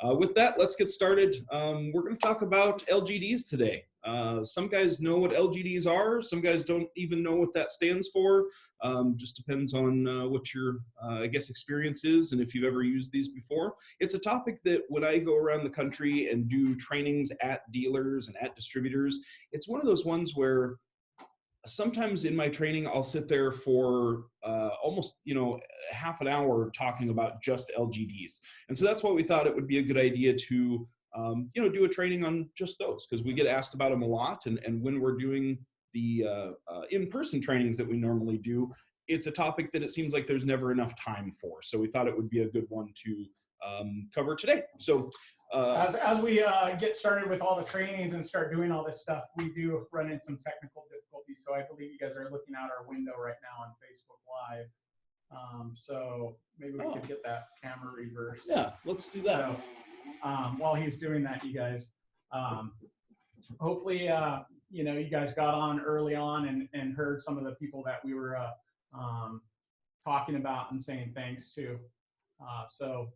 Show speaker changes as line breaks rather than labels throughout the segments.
With that, let's get started. We're going to talk about LGDs today. Some guys know what LGDs are. Some guys don't even know what that stands for. Just depends on what your, I guess, experience is and if you've ever used these before. It's a topic that when I go around the country and do trainings at dealers and at distributors, it's one of those ones where sometimes in my training, I'll sit there for almost, half an hour talking about just LGDs. And so that's why we thought it would be a good idea to, do a training on just those, because we get asked about them a lot. And when we're doing the in-person trainings that we normally do, it's a topic that it seems like there's never enough time for. So we thought it would be a good one to cover today. So
as we get started with all the trainings and start doing all this stuff, we do run into some technical difficulties. So I believe you guys are looking out our window right now on Facebook Live. So maybe we could get that camera reversed.
Yeah, let's do that.
So while he's doing that, you guys, hopefully, you guys got on early on and heard some of the people that we were talking about and saying thanks to. So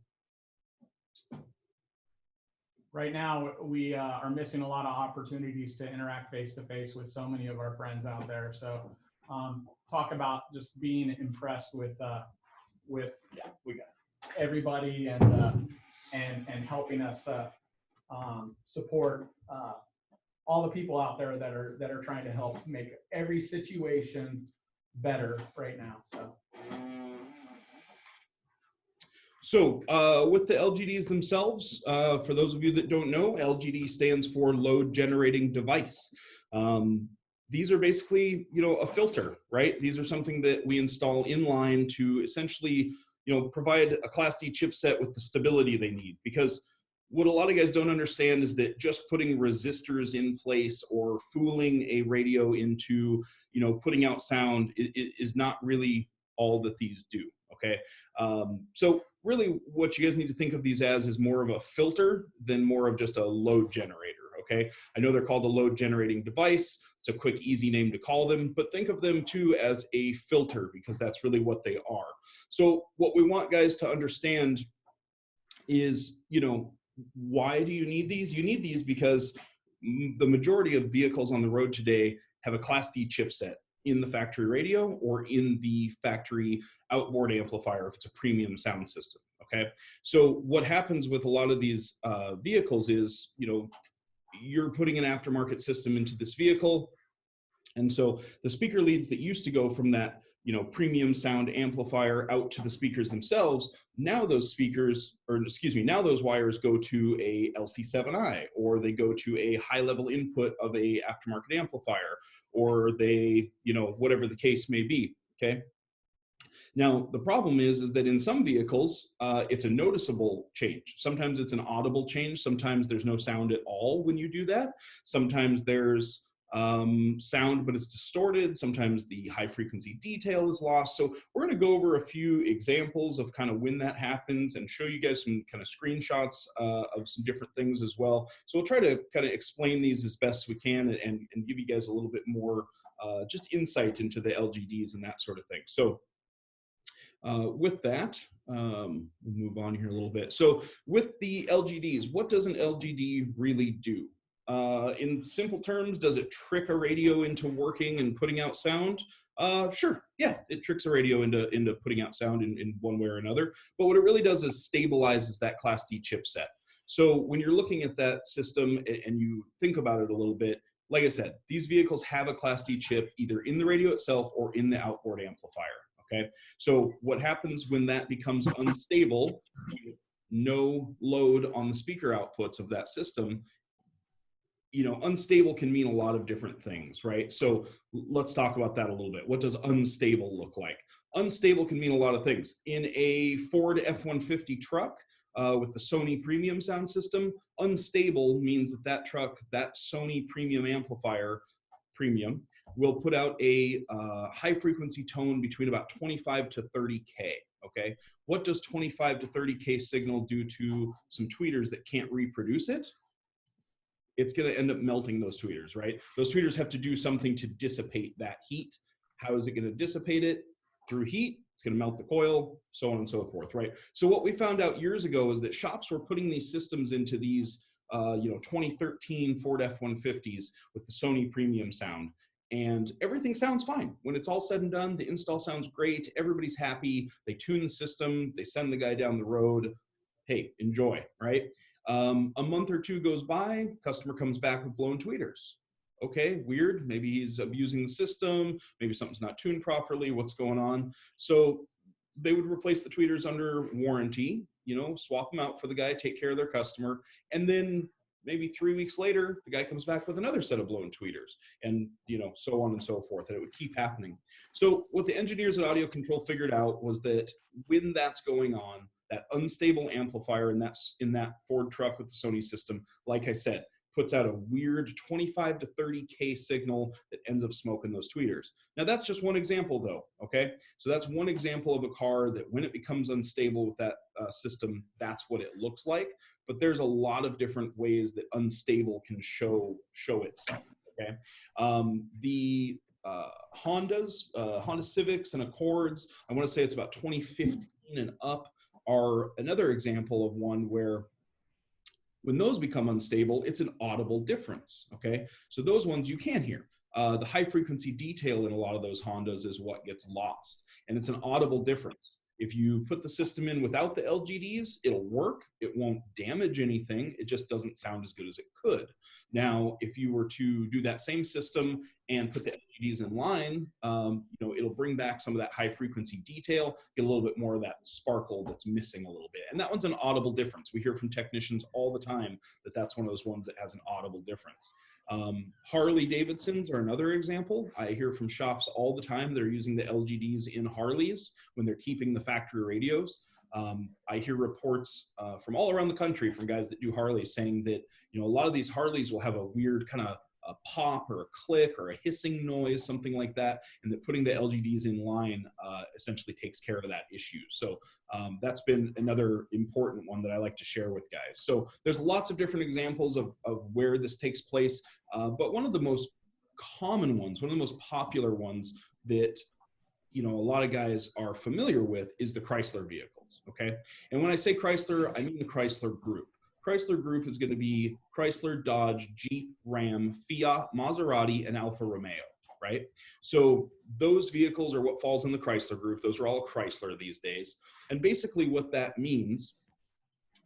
right now, we are missing a lot of opportunities to interact face-to-face with so many of our friends out there. So talk about just being impressed with everybody and helping us support all the people out there that are trying to help make every situation better right now.
So with the LGDs themselves, for those of you that don't know, LGD stands for load generating device. These are basically, a filter, right? These are something that we install inline to essentially, provide a Class D chipset with the stability they need. Because what a lot of guys don't understand is that just putting resistors in place or fooling a radio into, putting out sound is not really all that these do. Okay, so really what you guys need to think of these as is more of a filter than more of just a load generator. Okay, I know they're called a load generating device. It's a quick, easy name to call them, but think of them too as a filter because that's really what they are. So what we want guys to understand is, why do you need these? You need these because the majority of vehicles on the road today have a Class D chipset in the factory radio or in the factory outboard amplifier if it's a premium sound system. Okay, so what happens with a lot of these vehicles is, you're putting an aftermarket system into this vehicle, and so the speaker leads that used to go from that premium sound amplifier out to the speakers themselves, now those wires go to a LC2i, or they go to a high level input of a aftermarket amplifier, or they, whatever the case may be, okay? Now, the problem is that in some vehicles, it's a noticeable change. Sometimes it's an audible change. Sometimes there's no sound at all when you do that. Sometimes there's sound, but it's distorted. Sometimes the high frequency detail is lost. So we're going to go over a few examples of kind of when that happens and show you guys some kind of screenshots of some different things as well. So we'll try to kind of explain these as best we can and give you guys a little bit more just insight into the LGDs and that sort of thing. So with that, we'll move on here a little bit. So with the LGDs, what does an LGD really do? In simple terms, does it trick a radio into working and putting out sound? Sure, yeah, it tricks a radio into putting out sound in one way or another. But what it really does is stabilizes that Class D chipset. So when you're looking at that system and you think about it a little bit, like I said, these vehicles have a Class D chip either in the radio itself or in the outboard amplifier. Okay, so what happens when that becomes unstable, no load on the speaker outputs of that system, unstable can mean a lot of different things, right? So let's talk about that a little bit. What does unstable look like? Unstable can mean a lot of things. In a Ford F-150 truck with the Sony premium sound system, unstable means that truck, that Sony premium amplifier, will put out a high frequency tone between about 25 to 30K, okay? What does 25 to 30K signal do to some tweeters that can't reproduce it? It's gonna end up melting those tweeters, right? Those tweeters have to do something to dissipate that heat. How is it gonna dissipate it? Through heat. It's it's going to melt the coil, so on and so forth, right? So what we found out years ago is that shops were putting these systems into these 2013 Ford F-150s with the Sony premium sound, and everything sounds fine. When it's all said and done, the install sounds great, everybody's happy, they tune the system, they send the guy down the road, hey, enjoy, right? A month or two goes by, customer comes back with blown tweeters. Okay, weird, maybe he's abusing the system, maybe something's not tuned properly, what's going on? So they would replace the tweeters under warranty, swap them out for the guy, take care of their customer, and then maybe 3 weeks later, the guy comes back with another set of blown tweeters, and so on and so forth, and it would keep happening. So what the engineers at AudioControl figured out was that when that's going on, that unstable amplifier in that Ford truck with the Sony system, like I said, puts out a weird 25 to 30K signal that ends up smoking those tweeters. Now that's just one example though, okay? So that's one example of a car that when it becomes unstable with that system, that's what it looks like. But there's a lot of different ways that unstable can show itself, okay? The Hondas, Honda Civics and Accords, I wanna say it's about 2015 and up, are another example of one where when those become unstable, it's an audible difference, okay? So those ones you can hear. The high frequency detail in a lot of those Hondas is what gets lost, and it's an audible difference. If you put the system in without the LGDs, it'll work, it won't damage anything, it just doesn't sound as good as it could. Now, if you were to do that same system and put the LGDs in line, it'll bring back some of that high frequency detail, get a little bit more of that sparkle that's missing a little bit. And that one's an audible difference. We hear from technicians all the time that that's one of those ones that has an audible difference. Harley-Davidsons are another example. I hear from shops all the time that are using the LGDs in Harleys when they're keeping the factory radios. I hear reports from all around the country from guys that do Harleys saying that a lot of these Harleys will have a weird kind of a pop or a click or a hissing noise, something like that, and that putting the LGDs in line essentially takes care of that issue. So that's been another important one that I like to share with guys. So there's lots of different examples of where this takes place, but one of the most common ones, one of the most popular ones that a lot of guys are familiar with is the Chrysler vehicles, okay? And when I say Chrysler, I mean the Chrysler group. Chrysler group is going to be Chrysler, Dodge, Jeep, Ram, Fiat, Maserati, and Alfa Romeo, right? So those vehicles are what falls in the Chrysler group. Those are all Chrysler these days. And basically what that means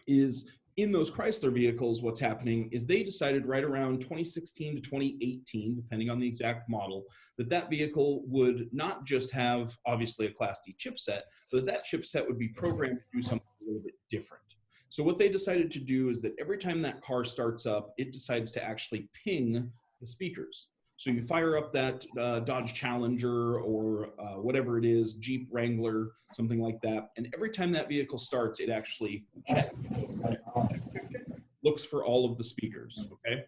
is in those Chrysler vehicles, what's happening is they decided right around 2016 to 2018, depending on the exact model, that vehicle would not just have obviously a Class D chipset, but that chipset would be programmed to do something a little bit different. So what they decided to do is that every time that car starts up, it decides to actually ping the speakers. So you fire up that Dodge Challenger or whatever it is, Jeep Wrangler, something like that. And every time that vehicle starts, it actually looks for all of the speakers, okay?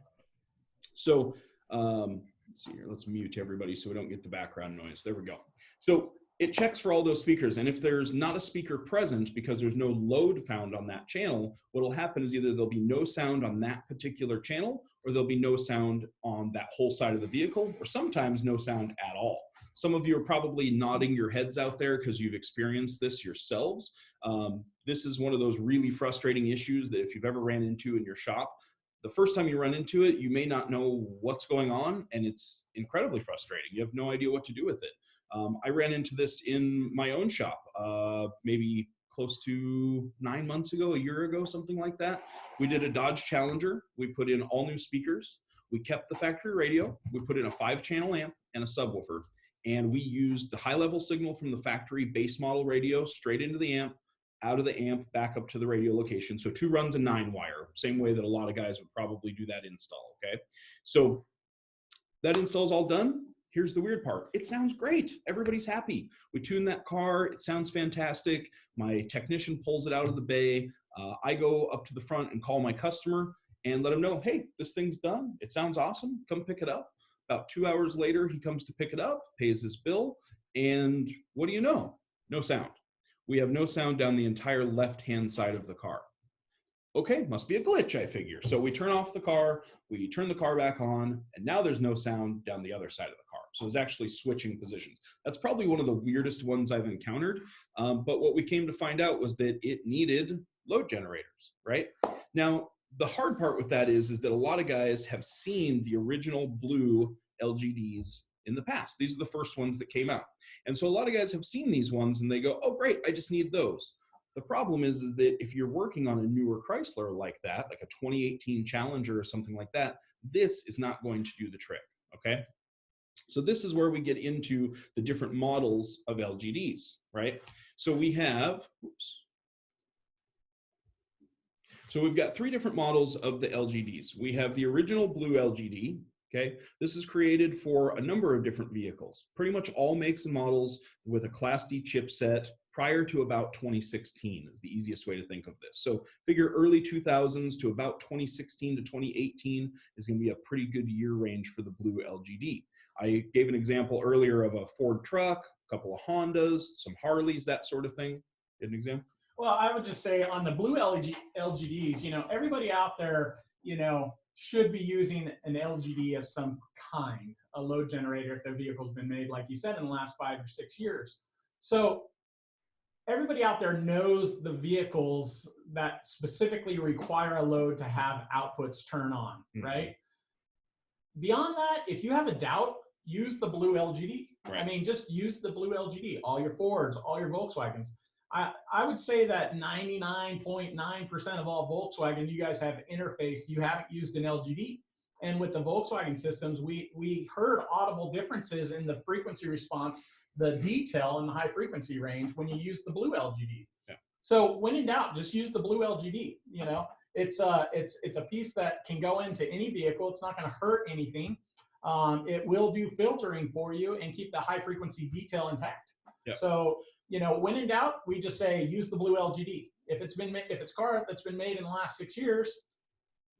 So let's see here, let's mute everybody so we don't get the background noise. There we go. So it checks for all those speakers, and if there's not a speaker present because there's no load found on that channel, what will happen is either there'll be no sound on that particular channel, or there'll be no sound on that whole side of the vehicle, or sometimes no sound at all. Some of you are probably nodding your heads out there because you've experienced this yourselves. This is one of those really frustrating issues that if you've ever ran into in your shop, the first time you run into it, you may not know what's going on, and it's incredibly frustrating. You have no idea what to do with it. I ran into this in my own shop, maybe close to 9 months ago, a year ago, something like that. We did a Dodge Challenger. We put in all new speakers. We kept the factory radio. We put in a 5-channel amp and a subwoofer. And we used the high-level signal from the factory base model radio straight into the amp, out of the amp, back up to the radio location. So 2 runs and 9-wire, same way that a lot of guys would probably do that install, okay? So that install's all done. Here's the weird part. It sounds great. Everybody's happy. We tune that car. It sounds fantastic. My technician pulls it out of the bay. I go up to the front and call my customer and let him know, hey, this thing's done. It sounds awesome. Come pick it up. About 2 hours later, he comes to pick it up, pays his bill, and what do you know? No sound. We have no sound down the entire left-hand side of the car. Okay, must be a glitch, I figure. So we turn off the car, we turn the car back on, and now there's no sound down the other side of the car. So it's actually switching positions. That's probably one of the weirdest ones I've encountered. But what we came to find out was that it needed load generators, right? Now, the hard part with that is that a lot of guys have seen the original blue LGDs in the past. These are the first ones that came out. And so a lot of guys have seen these ones and they go, oh, great, I just need those. The problem is that if you're working on a newer Chrysler like that, like a 2018 Challenger or something like that, this is not going to do the trick, okay? So this is where we get into the different models of LGDs, right? So we have, so we've got three different models of the LGDs. We have the original blue LGD, okay? This is created for a number of different vehicles, pretty much all makes and models with a Class D chipset prior to about 2016 is the easiest way to think of this. So figure early 2000s to about 2016 to 2018 is going to be a pretty good year range for the blue LGD. I gave an example earlier of a Ford truck, a couple of Hondas, some Harleys, that sort of thing. An example?
Well, I would just say on the blue LGDs, you know, everybody out there, you know, should be using an LGD of some kind, a load generator if their vehicle's been made, like you said, in the last 5 or 6 years. So everybody out there knows the vehicles that specifically require a load to have outputs turn on, right? Beyond that, if you have a doubt, use the blue LGD. Right. I mean, just use the blue LGD. All your Fords, all your Volkswagens. I would say that 99.9% of all Volkswagen, you guys have interfaced, you haven't used an LGD. And with the Volkswagen systems, we heard audible differences in the frequency response, the detail and the high frequency range when you use the blue LGD. Yeah. So when in doubt, just use the blue LGD. You know, it's a piece that can go into any vehicle. It's not going to hurt anything. It will do filtering for you and keep the high frequency detail intact. Yeah. So, you know, when in doubt, we just say use the blue LGD. If it's car that's been made in the last 6 years,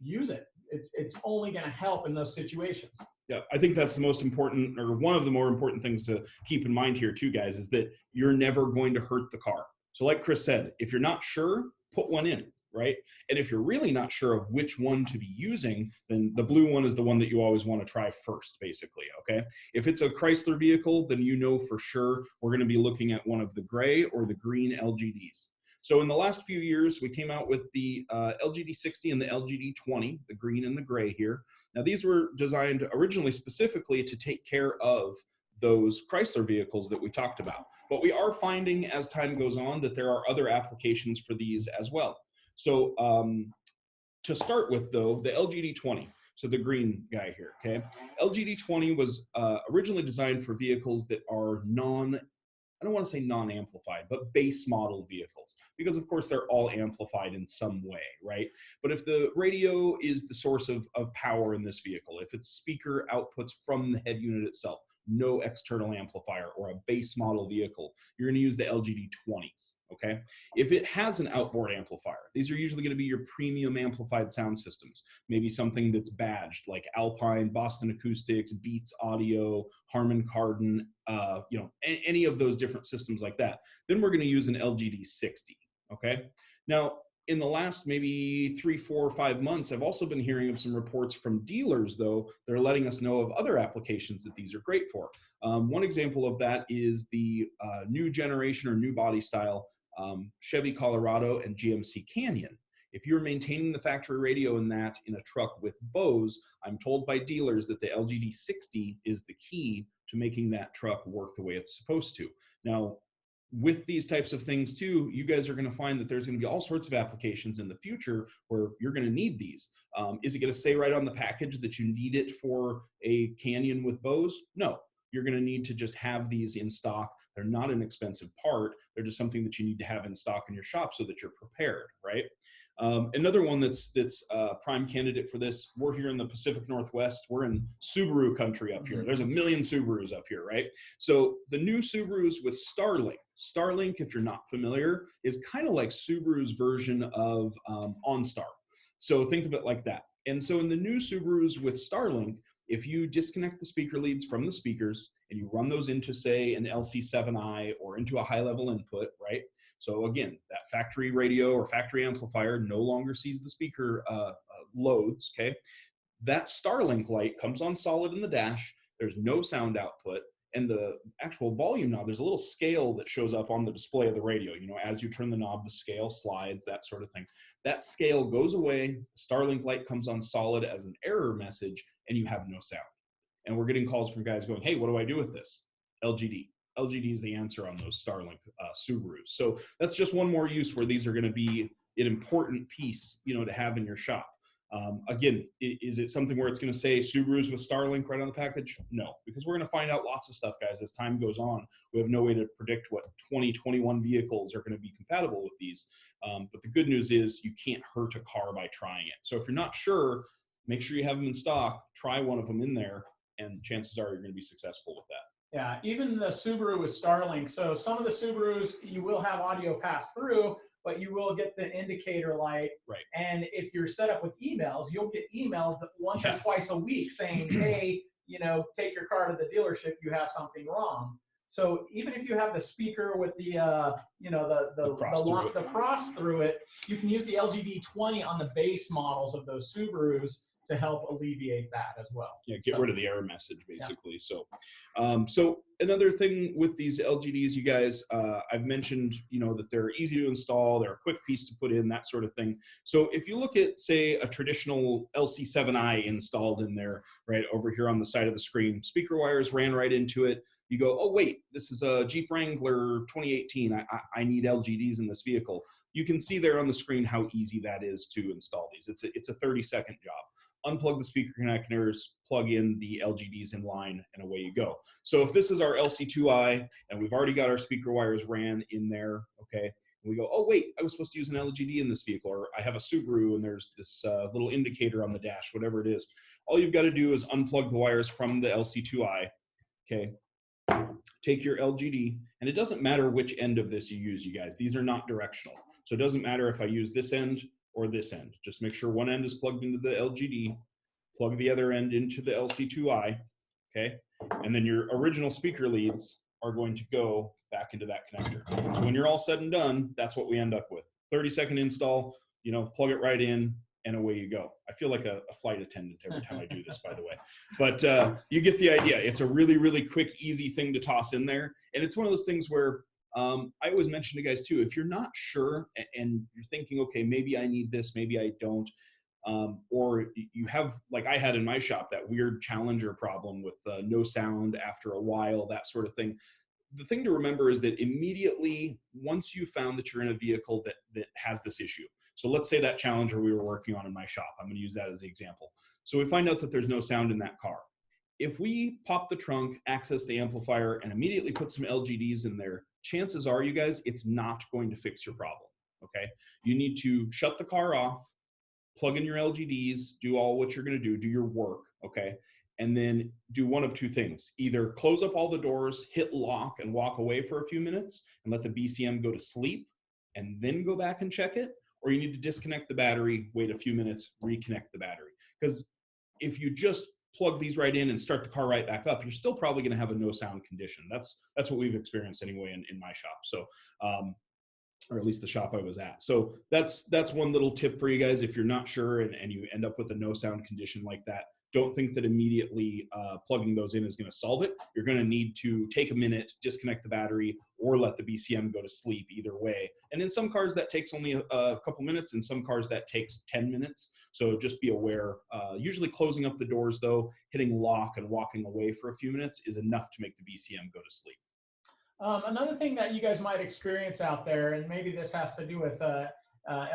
use it. It's only going to help in those situations.
Yeah, I think that's the most important, or one of the more important things to keep in mind here too, guys, is that you're never going to hurt the car. So like Chris said, if you're not sure, put one in, right? And if you're really not sure of which one to be using, then the blue one is the one that you always want to try first, basically, okay? If it's a Chrysler vehicle, then you know for sure we're going to be looking at one of the gray or the green LGDs. So in the last few years, we came out with the LGD 60 and the LGD 20, the green and the gray here. Now these were designed originally specifically to take care of those Chrysler vehicles that we talked about. But we are finding as time goes on that there are other applications for these as well. So to start with though, the LGD 20, so the green guy here, okay? LGD 20 was originally designed for vehicles that are I don't want to say non-amplified, but base model vehicles, because of course they're all amplified in some way, right? But if the radio is the source of power in this vehicle, if its speaker outputs from the head unit itself, no external amplifier, or a base model vehicle, you're going to use the LGD 20s, okay? If it has an outboard amplifier, these are usually going to be your premium amplified sound systems, maybe something that's badged like Alpine, Boston Acoustics, Beats Audio, Harman Kardon, you know, any of those different systems like that. Then we're going to use an LGD 60, okay? Now, in the last maybe 3, 4, 5 months, I've also been hearing of some reports from dealers, though, that are letting us know of other applications that these are great for. One example of that is the new generation or new body style Chevy Colorado and GMC Canyon. If you're maintaining the factory radio in a truck with Bose, I'm told by dealers that the LGD 60 is the key to making that truck work the way it's supposed to. Now, with these types of things too, you guys are going to find that there's going to be all sorts of applications in the future where you're going to need these. Is it going to say right on the package that you need it for a Canyon with Bose? No, you're going to need to just have these in stock. They're not an expensive part. They're just something that you need to have in stock in your shop so that you're prepared, right? Another one that's a prime candidate for this, we're here in the Pacific Northwest. We're in Subaru country up here. There's a million Subarus up here, right? So the new Subarus with Starlink. Starlink, if you're not familiar, is kind of like Subaru's version of OnStar. So think of it like that. And so in the new Subarus with Starlink, if you disconnect the speaker leads from the speakers and you run those into, say, an LC2i or into a high-level input, right? So again, that factory radio or factory amplifier no longer sees the speaker loads, okay? That Starlink light comes on solid in the dash. There's no sound output. And the actual volume knob, there's a little scale that shows up on the display of the radio. You know, as you turn the knob, the scale slides, that sort of thing. That scale goes away. The Starlink light comes on solid as an error message, and you have no sound. And we're getting calls from guys going, hey, what do I do with this? LGD. LGD is the answer on those Starlink Subarus. So that's just one more use where these are going to be an important piece, you know, to have in your shop. Again, is it something where it's going to say Subarus with Starlink right on the package? No, because we're going to find out lots of stuff, guys, as time goes on. We have no way to predict what 2021 vehicles are going to be compatible with these. But the good news is you can't hurt a car by trying it. So if you're not sure, make sure you have them in stock, try one of them in there, and chances are you're going to be successful with that.
Yeah, even the Subaru with Starlink. So some of the Subarus, you will have audio pass through, but you will get the indicator light.
Right.
And if you're set up with emails, you'll get emailed once or twice a week saying, hey, you know, take your car to the dealership, you have something wrong. So even if you have the speaker with the, you know, the cross through it, you can use the LGD 20 on the base models of those Subarus to help alleviate that as well.
Yeah, get rid of the error message, basically. Yeah. So another thing with these LGDs, you guys, I've mentioned, you know, that they're easy to install, they're a quick piece to put in, that sort of thing. So if you look at, say, a traditional LC2i installed in there, right over here on the side of the screen, speaker wires ran right into it. You go, oh, wait, this is a Jeep Wrangler 2018. I need LGDs in this vehicle. You can see there on the screen how easy that is to install these. It's a 30-second job. Unplug the speaker connectors, plug in the LGDs in line, and away you go. So if this is our LC2i, and we've already got our speaker wires ran in there, okay, and we go, oh, wait, I was supposed to use an LGD in this vehicle, or I have a Subaru, and there's this little indicator on the dash, whatever it is. All you've got to do is unplug the wires from the LC2i, okay, take your LGD, and it doesn't matter which end of this you use, you guys. These are not directional. So it doesn't matter if I use this end or this end. Just make sure one end is plugged into the LGD, plug the other end into the LC2i, okay? And then your original speaker leads are going to go back into that connector. So when you're all said and done, that's what we end up with. 30-second install, you know, plug it right in, and away you go. I feel like a flight attendant every time I do this, by the way. But you get the idea. It's a really, really quick, easy thing to toss in there. And it's one of those things where I always mention to guys too, if you're not sure and you're thinking, okay, maybe I need this, maybe I don't, or you have, like I had in my shop, that weird Challenger problem with no sound after a while, that sort of thing. The thing to remember is that immediately, once you found that you're in a vehicle that has this issue, so let's say that Challenger we were working on in my shop, I'm going to use that as the example. So we find out that there's no sound in that car. If we pop the trunk, access the amplifier, and immediately put some LGDs in there, chances are, you guys, it's not going to fix your problem, okay? You need to shut the car off, plug in your LGDs, do all what you're going to do your work, okay? And then do one of two things. Either close up all the doors, hit lock, and walk away for a few minutes and let the BCM go to sleep, and then go back and check it, or you need to disconnect the battery, wait a few minutes, reconnect the battery. Because if you just plug these right in and start the car right back up, you're still probably going to have a no sound condition. That's what we've experienced anyway in my shop. So, or at least the shop I was at. So that's one little tip for you guys. If you're not sure and you end up with a no sound condition like that, don't think that immediately plugging those in is going to solve it. You're going to need to take a minute, disconnect the battery, or let the BCM go to sleep, either way. And in some cars that takes only a couple minutes, in some cars that takes 10 minutes. So just be aware. Usually closing up the doors though, hitting lock and walking away for a few minutes is enough to make the BCM go to sleep.
Another thing that you guys might experience out there, and maybe this has to do with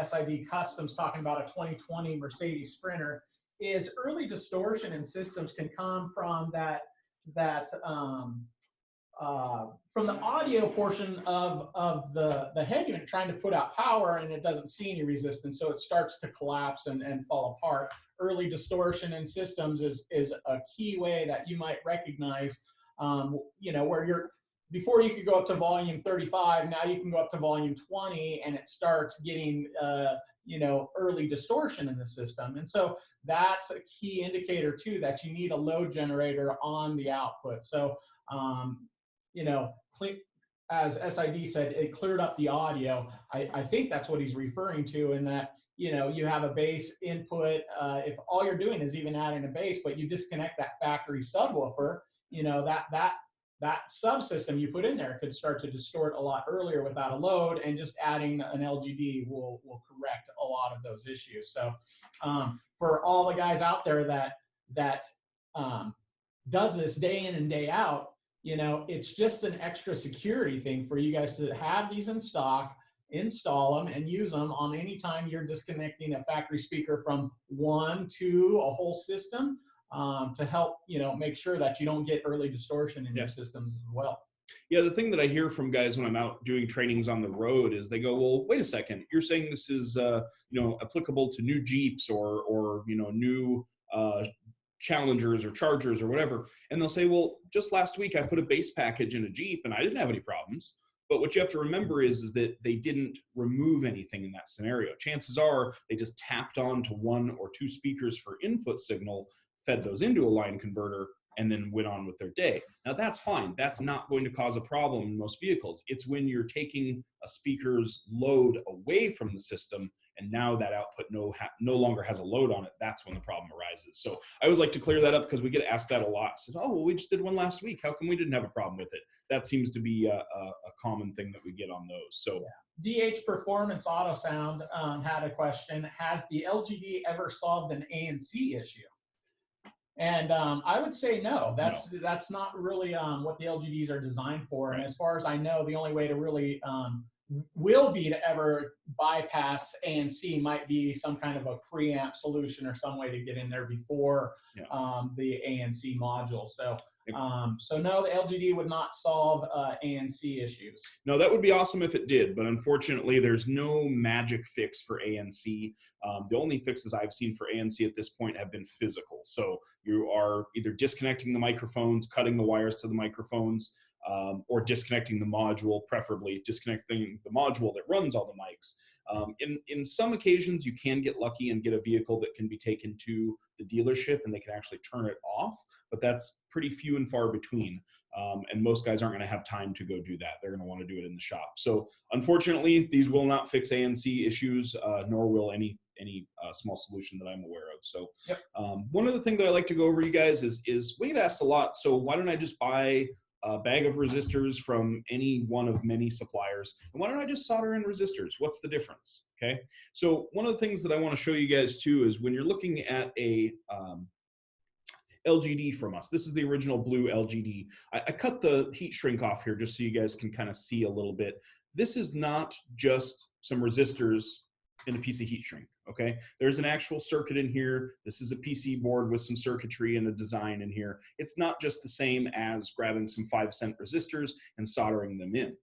SID Customs talking about a 2020 Mercedes Sprinter, is early distortion in systems can come from from the audio portion of the head unit trying to put out power, and it doesn't see any resistance, so it starts to collapse and fall apart. Early distortion in systems is a key way that you might recognize, you know, where you're, before you could go up to volume 35, now you can go up to volume 20, and it starts getting you know, early distortion in the system. And so that's a key indicator too, that you need a load generator on the output. So you know, as SID said, it cleared up the audio. I think that's what he's referring to, in that, you know, you have a bass input. If all you're doing is even adding a bass, but you disconnect that factory subwoofer, you know, that subsystem you put in there could start to distort a lot earlier without a load, and just adding an LGD will correct a lot of those issues. So for all the guys out there that does this day in and day out, you know, it's just an extra security thing for you guys to have these in stock, install them, and use them on any time you're disconnecting a factory speaker from one to a whole system, to help, you know, make sure that you don't get early distortion in your systems as well.
Yeah, the thing that I hear from guys when I'm out doing trainings on the road is they go, well, wait a second, you're saying this is you know, applicable to new Jeeps or you know, new Challengers or Chargers or whatever. And they'll say, well, just last week I put a bass package in a Jeep and I didn't have any problems. But what you have to remember is that they didn't remove anything in that scenario. Chances are they just tapped on to one or two speakers for input signal, fed those into a line converter, and then went on with their day. Now that's fine. That's not going to cause a problem in most vehicles. It's when you're taking a speaker's load away from the system and now that output no longer has a load on it, that's when the problem arises. So I always like to clear that up because we get asked that a lot. So, oh, well, we just did one last week. How come we didn't have a problem with it? That seems to be a common thing that we get on those. So
DH Performance Auto Sound had a question. Has the LGD ever solved an ANC issue? And I would say no. That's not really what the LGDs are designed for.
Right.
And as far as I know, the only way to really will be to ever bypass ANC might be some kind of a preamp solution or some way to get in there before the ANC module. So so no, the LGD would not solve ANC issues.
No, that would be awesome if it did, but unfortunately there's no magic fix for ANC. The only fixes I've seen for ANC at this point have been physical. So you are either disconnecting the microphones, cutting the wires to the microphones, or disconnecting the module, preferably disconnecting the module that runs all the mics. In some occasions, you can get lucky and get a vehicle that can be taken to the dealership and they can actually turn it off, but that's pretty few and far between. And most guys aren't going to have time to go do that. They're going to want to do it in the shop. So unfortunately, these will not fix ANC issues, nor will any small solution that I'm aware of. So one other thing that I like to go over, you guys, is we get asked a lot, so why don't I just buy a bag of resistors from any one of many suppliers, and why don't I just solder in resistors? What's the difference? Okay, so one of the things that I want to show you guys too is when you're looking at a LGD from us, this is the original blue LGD. I cut the heat shrink off here just so you guys can kind of see a little bit. This is not just some resistors in a piece of heat shrink. Okay, there's an actual circuit in here. This is a PC board with some circuitry and a design in here. It's not just the same as grabbing some 5-cent resistors and soldering them in.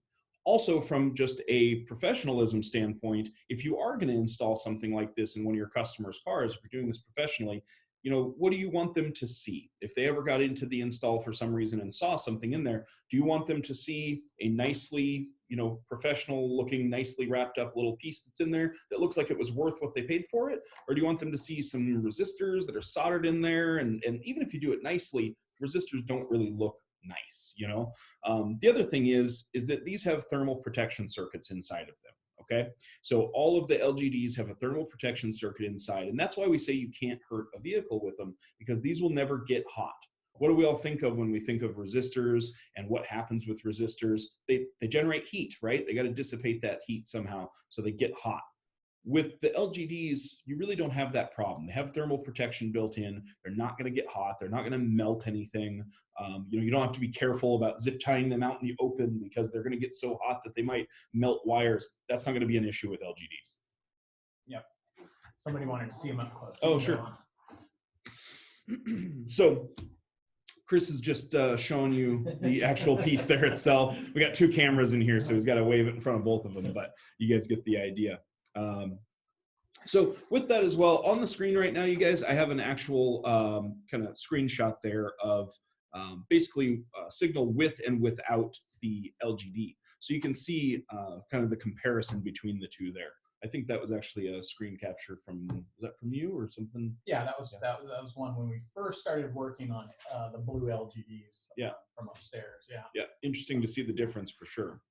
Also, from just a professionalism standpoint, if you are going to install something like this in one of your customers' cars, if you're doing this professionally, you know, what do you want them to see? If they ever got into the install for some reason and saw something in there, do you want them to see a nicely, you know, professional looking, nicely wrapped up little piece that's in there that looks like it was worth what they paid for it? Or do you want them to see some resistors that are soldered in there? And even if you do it nicely, resistors don't really look nice, you know? The other thing is that these have thermal protection circuits inside of them. Okay, so all of the LGDs have a thermal protection circuit inside, and that's why we say you can't hurt a vehicle with them, because these will never get hot. What do we all think of when we think of resistors and what happens with resistors? They generate heat, right? They got to dissipate that heat somehow, so they get hot. With the LGDs, you really don't have that problem. They have thermal protection built in. They're not going to get hot. They're not going to melt anything. You know, you don't have to be careful about zip tying them out in the open because they're going to get so hot that they might melt wires. That's not going to be an issue with LGDs.
Yep. Somebody wanted to see them up close.
Oh, sure. So Chris is just showing you the actual piece there itself. We got two cameras in here, so he's got to wave it in front of both of them, but you guys get the idea. So with that as well, on the screen right now, you guys, I have an actual kind of screenshot there of basically signal with and without the LGD. So you can see kind of the comparison between the two there. I think that was actually a screen capture from, was that from you or something?
Yeah, that was one when we first started working on the blue LGDs from upstairs. Yeah.
Yeah, interesting to see the difference for sure.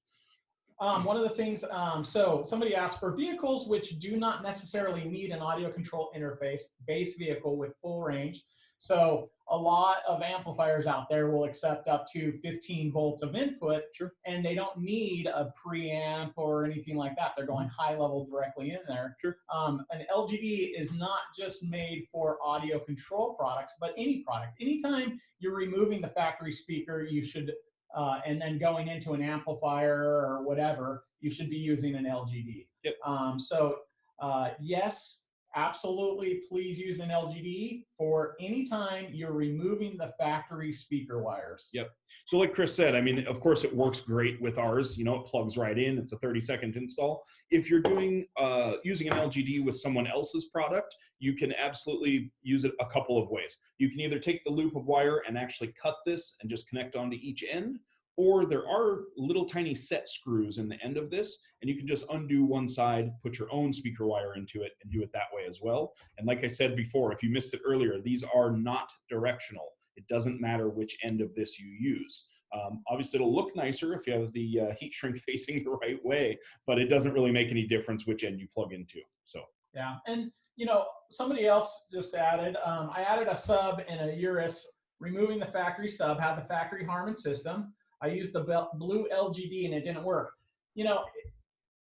One of the things, so somebody asked for vehicles which do not necessarily need an audio control interface, base vehicle with full range. So a lot of amplifiers out there will accept up to 15 volts of input,
Sure.
and they don't need a preamp or anything like that. They're going high level directly in there.
Sure.
An LGD is not just made for audio control products, but any product. Anytime you're removing the factory speaker, you should and then going into an amplifier or whatever, you should be using an LGD.
Yep.
Yes, absolutely, please use an LGD for any time you're removing the factory speaker wires.
Yep. So like Chris said, I mean, of course it works great with ours, you know, it plugs right in, it's a 30-second install. If you're doing using an LGD with someone else's product, you can absolutely use it a couple of ways. You can either take the loop of wire and actually cut this and just connect onto each end, or there are little tiny set screws in the end of this, and you can just undo one side, put your own speaker wire into it, and do it that way as well. And like I said before, if you missed it earlier, these are not directional. It doesn't matter which end of this you use. Obviously, it'll look nicer if you have the heat shrink facing the right way, but it doesn't really make any difference which end you plug into. So
yeah, and you know, somebody else just added, I added a sub in a Urus, removing the factory sub, had the factory Harman system. I used the blue LGD and it didn't work. You know,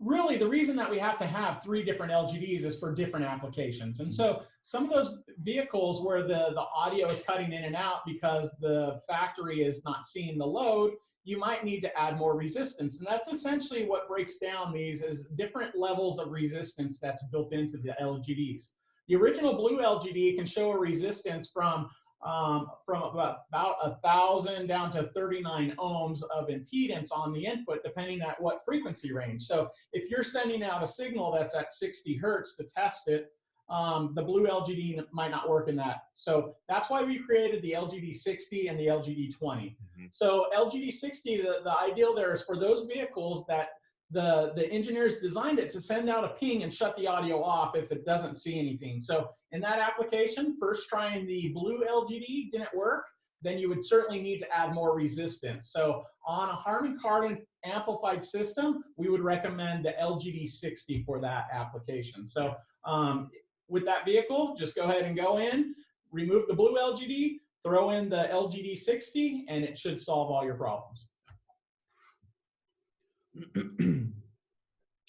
really the reason that we have to have 3 different LGDs is for different applications. And so some of those vehicles where the audio is cutting in and out because the factory is not seeing the load, you might need to add more resistance. And that's essentially what breaks down these is different levels of resistance that's built into the LGDs. The original blue LGD can show a resistance from about 1,000 down to 39 ohms of impedance on the input, depending at what frequency range. So if you're sending out a signal that's at 60 hertz to test it, the blue LGD might not work in that. So that's why we created the LGD 60 and the LGD 20. So LGD 60, the ideal there is for those vehicles that the engineers designed it to send out a ping and shut the audio off if it doesn't see anything. So in that application, first trying the blue LGD didn't work, then you would certainly need to add more resistance. So on a Harman Kardon amplified system, we would recommend the LGD 60 for that application. So with that vehicle, just go ahead and go in, remove the blue LGD, throw in the LGD 60, and it should solve all your problems.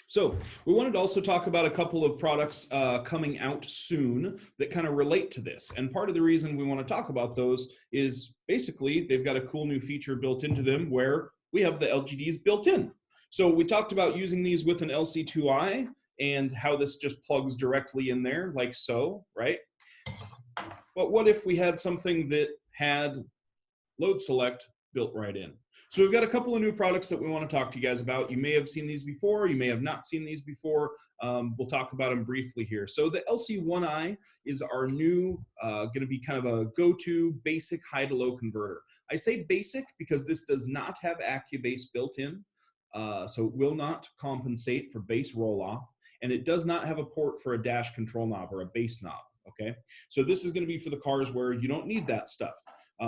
So we wanted to also talk about a couple of products coming out soon that kind of relate to this. And part of the reason we want to talk about those is basically they've got a cool new feature built into them where we have the LGDs built in. So we talked about using these with an LC2i and how this just plugs directly in there like so, right? But what if we had something that had load select built right in? So we've got a couple of new products that we want to talk to you guys about. You may have seen these before, you may have not seen these before. We'll talk about them briefly here. So the LC1i is our new, going to be kind of a go-to basic high to low converter. I say basic because this does not have AccuBass built in, so it will not compensate for bass roll-off, and it does not have a port for a dash control knob or a bass knob, okay? So this is going to be for the cars where you don't need that stuff.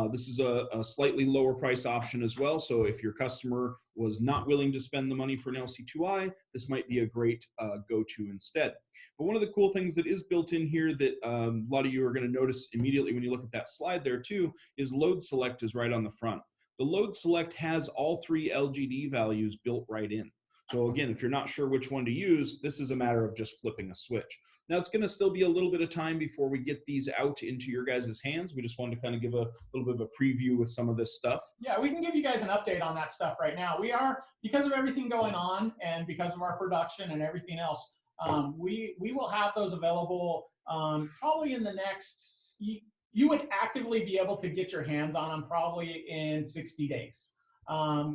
This is a slightly lower price option as well. So if your customer was not willing to spend the money for an LC2i, this might be a great go-to instead. But one of the cool things that is built in here that a lot of you are going to notice immediately when you look at that slide there too, is load select is right on the front. The load select has all 3 LGD values built right in. So again, if you're not sure which one to use, this is a matter of just flipping a switch. Now it's going to still be a little bit of time before we get these out into your guys' hands. We just wanted to kind of give a little bit of a preview with some of this stuff.
Yeah, we can give you guys an update on that stuff right now. We are, because of everything going on and because of our production and everything else, we will have those available probably in the next, you would actively be able to get your hands on them probably in 60 days.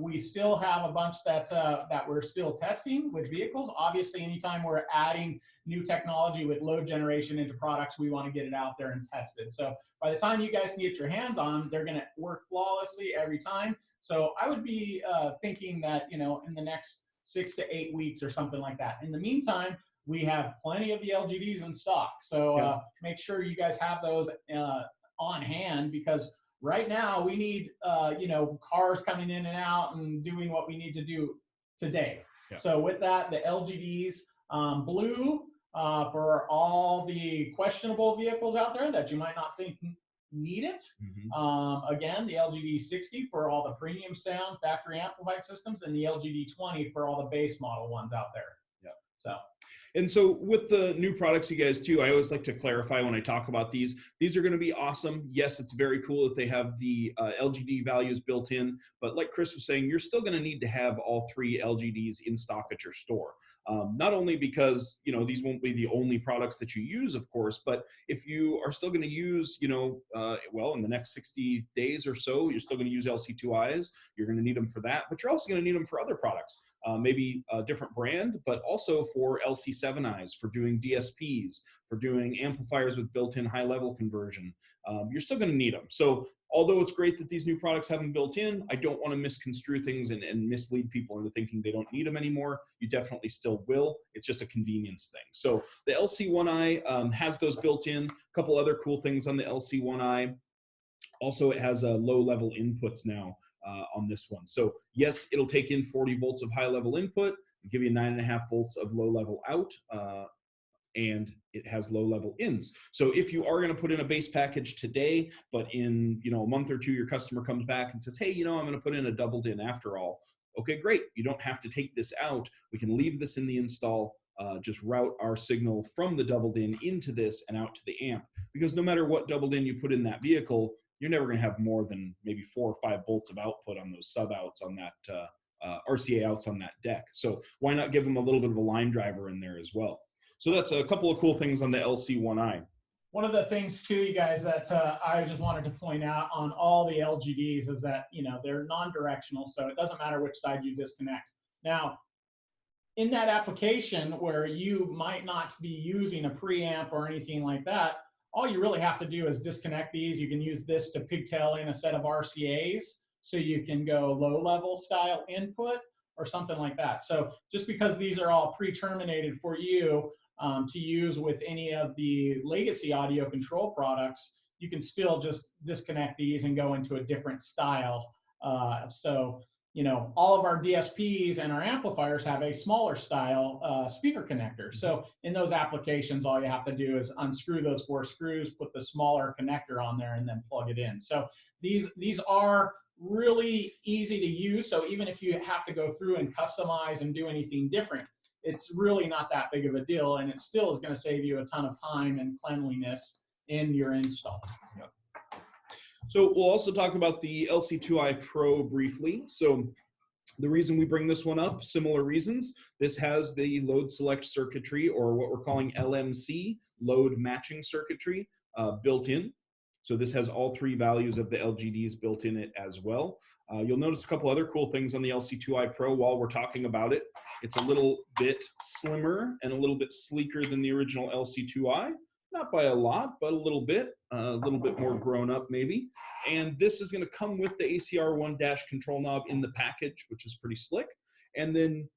We still have a bunch that we're still testing with vehicles. Obviously, anytime we're adding new technology with load generation into products, we want to get it out there and tested. So by the time you guys can get your hands on them, they're going to work flawlessly every time. So I would be thinking that, you know, in the next 6 to 8 weeks or something like that. In the meantime, we have plenty of the LGDs in stock. So make sure you guys have those on hand, because right now we need, you know, cars coming in and out and doing what we need to do today.
Yeah.
So with that, the LGDs, blue for all the questionable vehicles out there that you might not think need it. Again, the LGD 60 for all the premium sound factory amplified systems, and the LGD 20 for all the base model ones out there.
Yeah.
So.
And so with the new products, you guys too, I always like to clarify when I talk about these are going to be awesome. Yes, it's very cool that they have the LGD values built in, but like Chris was saying, you're still going to need to have all 3 LGDs in stock at your store. Not only because, you know, these won't be the only products that you use, of course, but if you are still going to use, you know, well, in the next 60 days or so, you're still going to use LC2Is, you're going to need them for that, but you're also going to need them for other products. Maybe a different brand, but also for LC7Is, for doing DSPs, for doing amplifiers with built-in high-level conversion. You're still going to need them. So although it's great that these new products have them built in, I don't want to misconstrue things and mislead people into thinking they don't need them anymore. You definitely still will. It's just a convenience thing. So the LC1i has those built in. A couple other cool things on the LC1i. Also, it has low-level inputs now. On this one. So yes, it'll take in 40 volts of high level input, give you 9.5 volts of low level out, and it has low level ins. So if you are going to put in a base package today, but in, you know, a month or two, your customer comes back and says, hey, you know, I'm going to put in a doubled in after all. Okay, great. You don't have to take this out. We can leave this in the install, just route our signal from the doubled in into this and out to the amp, because no matter what doubled in you put in that vehicle, you're never going to have more than maybe 4 or 5 volts of output on those sub outs on that RCA outs on that deck. So why not give them a little bit of a line driver in there as well? So that's a couple of cool things on the LC1i.
One of the things too, you guys, that I just wanted to point out on all the LGDs is that, you know, they're non-directional, so it doesn't matter which side you disconnect. Now, in that application where you might not be using a preamp or anything like that, all you really have to do is disconnect these. You can use this to pigtail in a set of RCAs, so you can go low-level style input or something like that. So just because these are all pre-terminated for you to use with any of the legacy audio control products, you can still just disconnect these and go into a different style. So, you know, all of our DSPs and our amplifiers have a smaller style speaker connector. So in those applications, all you have to do is unscrew those 4 screws, put the smaller connector on there, and then plug it in. So these are really easy to use. So even if you have to go through and customize and do anything different, it's really not that big of a deal, and it still is going to save you a ton of time and cleanliness in your install.
Yep. So we'll also talk about the LC2i Pro briefly. So the reason we bring this one up, similar reasons. This has the load select circuitry, or what we're calling LMC, load matching circuitry, built in. So this has all 3 values of the LGDs built in it as well. You'll notice a couple other cool things on the LC2i Pro while we're talking about it. It's a little bit slimmer and a little bit sleeker than the original LC2i. Not by a lot, but a little bit more grown up maybe. And this is going to come with the ACR1 dash control knob in the package, which is pretty slick. And then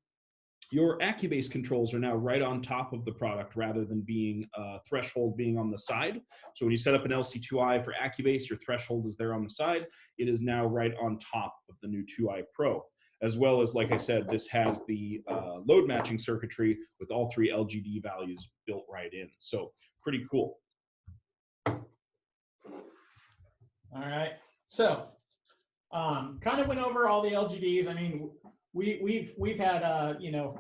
your Accubase controls are now right on top of the product rather than being threshold being on the side. So when you set up an LC2i for Accubase, your threshold is there on the side. It is now right on top of the new 2i Pro. As well as, like I said, this has the load matching circuitry with all 3 LGD values built right in. So pretty cool.
All right. So kind of went over all the LGDs. I mean, we've had you know,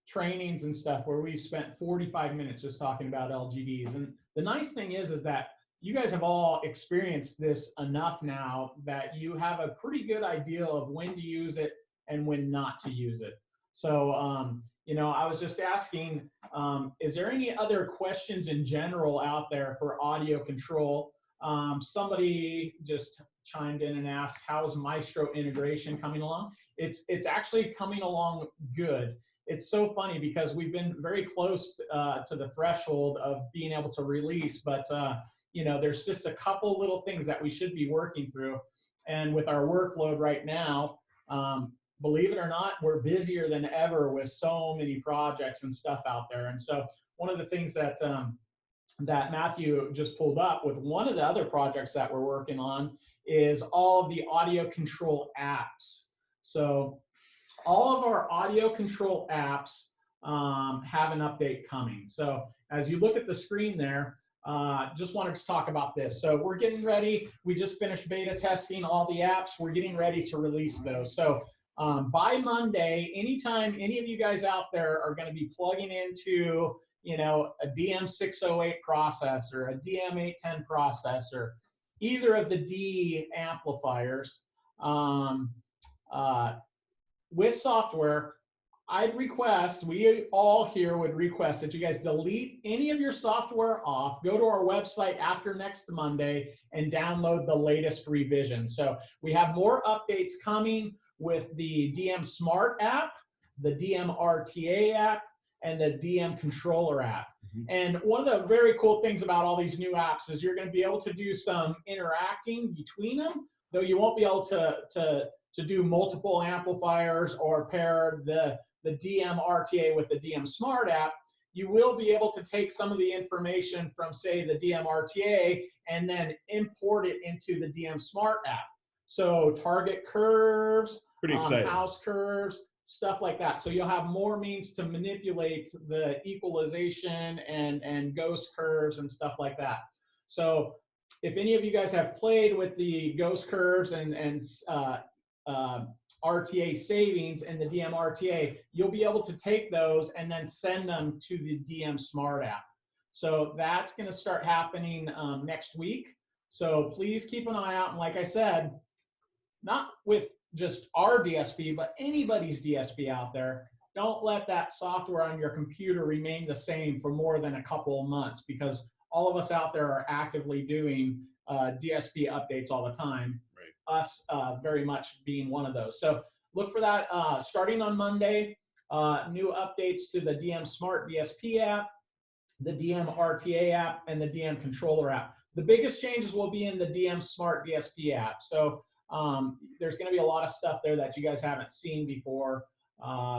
trainings and stuff where we've spent 45 minutes just talking about LGDs. And the nice thing is that you guys have all experienced this enough now that you have a pretty good idea of when to use it and when not to use it. So, you know, I was just asking, is there any other questions in general out there for audio control? Somebody just chimed in and asked, how's Maestro integration coming along? It's actually coming along good. It's so funny because we've been very close to the threshold of being able to release, but you know, there's just a couple little things that we should be working through. And with our workload right now, believe it or not, we're busier than ever with so many projects and stuff out there. And so one of the things that that Matthew just pulled up with one of the other projects that we're working on is all of the audio control apps. So all of our audio control apps have an update coming. So as you look at the screen there, just wanted to talk about this. So we're getting ready. We just finished beta testing all the apps. We're getting ready to release those. So by Monday, anytime any of you guys out there are going to be plugging into, you know, a DM608 processor, a DM810 processor, either of the D amplifiers, with software, I'd request, we all here would request that you guys delete any of your software off, go to our website after next Monday and download the latest revision. So we have more updates coming with the DM Smart app, the DM RTA app, and the DM Controller app. And one of the very cool things about all these new apps is you're going to be able to do some interacting between them, though you won't be able to do multiple amplifiers or pair the DM RTA with the DM Smart app. You will be able to take some of the information from, say, the DM RTA and then import it into the DM Smart app. So target curves, house curves, stuff like that. So you'll have more means to manipulate the equalization and ghost curves and stuff like that. So if any of you guys have played with the ghost curves and RTA savings and the DM RTA, you'll be able to take those and then send them to the DM Smart app. So that's going to start happening next week. So please keep an eye out. And like I said, not with just our DSP, but anybody's DSP out there, don't let that software on your computer remain the same for more than a couple of months, because all of us out there are actively doing DSP updates all the time. Right. Us very much being one of those. So look for that starting on Monday. New updates to the DM Smart DSP app, the DM RTA app, and the DM Controller app. The biggest changes will be in the DM Smart DSP app. So there's going to be a lot of stuff there that you guys haven't seen before.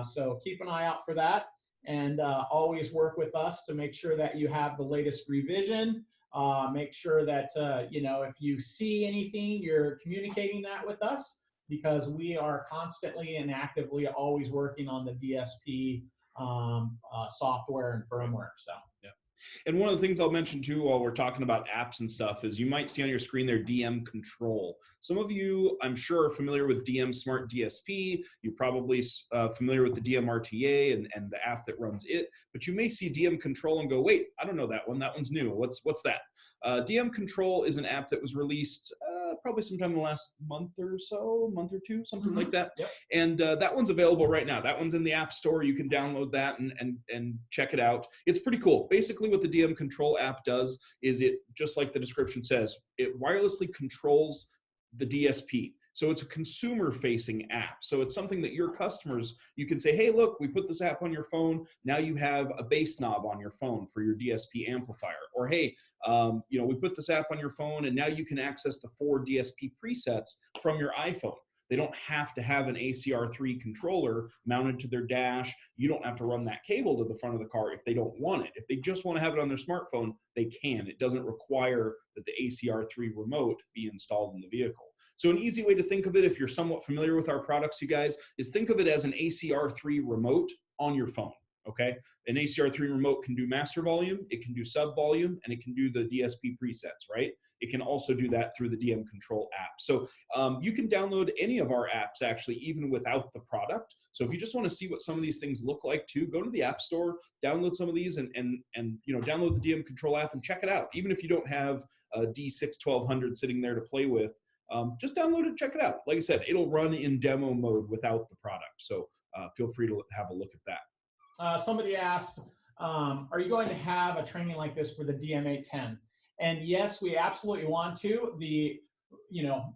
So keep an eye out for that, and always work with us to make sure that you have the latest revision. Make sure that, you know, if you see anything, you're communicating that with us, because we are constantly and actively always working on the DSP software and firmware. So, yeah.
And one of the things I'll mention too, while we're talking about apps and stuff, is you might see on your screen there DM Control. Some of you, I'm sure, are familiar with DM Smart DSP. You're probably familiar with the DM RTA and the app that runs it. But you may see DM Control and go, wait, I don't know that one. That one's new. What's that? DM Control is an app that was released probably sometime in the last month or so, month or two, something like that. Yep. And that one's available right now. That one's in the App Store. You can download that and check it out. It's pretty cool. Basically, what the DM Control app does is it, just like the description says, it wirelessly controls the DSP. So it's a consumer-facing app. So it's something that your customers, you can say, hey, look, we put this app on your phone. Now you have a bass knob on your phone for your DSP amplifier. Or hey, you know, we put this app on your phone, and now you can access the 4 DSP presets from your iPhone. They don't have to have an ACR3 controller mounted to their dash. You don't have to run that cable to the front of the car if they don't want it. If they just want to have it on their smartphone, they can. It doesn't require that the ACR3 remote be installed in the vehicle. So an easy way to think of it, if you're somewhat familiar with our products, you guys, is think of it as an ACR3 remote on your phone, okay? An ACR3 remote can do master volume, it can do sub volume, and it can do the DSP presets, right? It can also do that through the DM Control app. So you can download any of our apps, actually, even without the product. So if you just want to see what some of these things look like too, go to the App Store, download some of these, and you know, download the DM Control app and check it out. Even if you don't have a D6 1200 sitting there to play with, just download it, check it out. Like I said, it'll run in demo mode without the product. So feel free to have a look at that.
Somebody asked, are you going to have a training like this for the DM810? And yes, we absolutely want to. You know,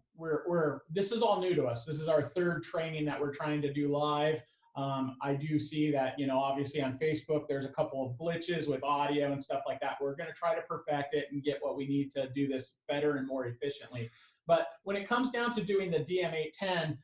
this is all new to us. This is our 3rd training that we're trying to do live. I do see that, you know, obviously on Facebook, there's a couple of glitches with audio and stuff like that. We're going to try to perfect it and get what we need to do this better and more efficiently. But when it comes down to doing the DM810,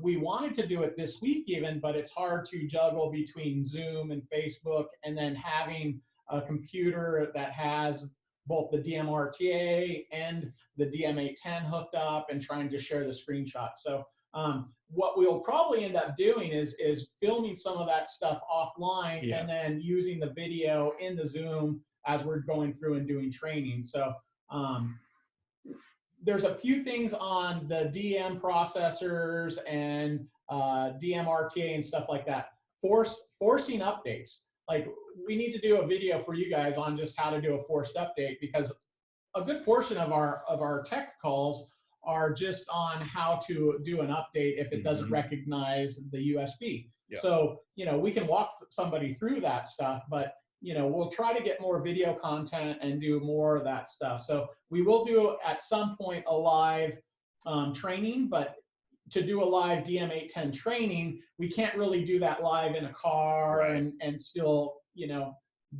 we wanted to do it this week even, but it's hard to juggle between Zoom and Facebook, and then having a computer that has both the DM RTA and the DM810 hooked up and trying to share the screenshot. So What we'll probably end up doing is filming some of that stuff offline and then using the video in the Zoom as we're going through and doing training. So there's a few things on the DM processors and DM RTA and stuff like that. Forcing updates. Like, we need to do a video for you guys on just how to do a forced update, because a good portion of our tech calls are just on how to do an update if it doesn't recognize the USB. Yeah. So, we can walk somebody through that stuff, but we'll try to get more video content and do more of that stuff. So we will do at some point a live training, but to do a live DM810 training, we can't really do that live in a car and still,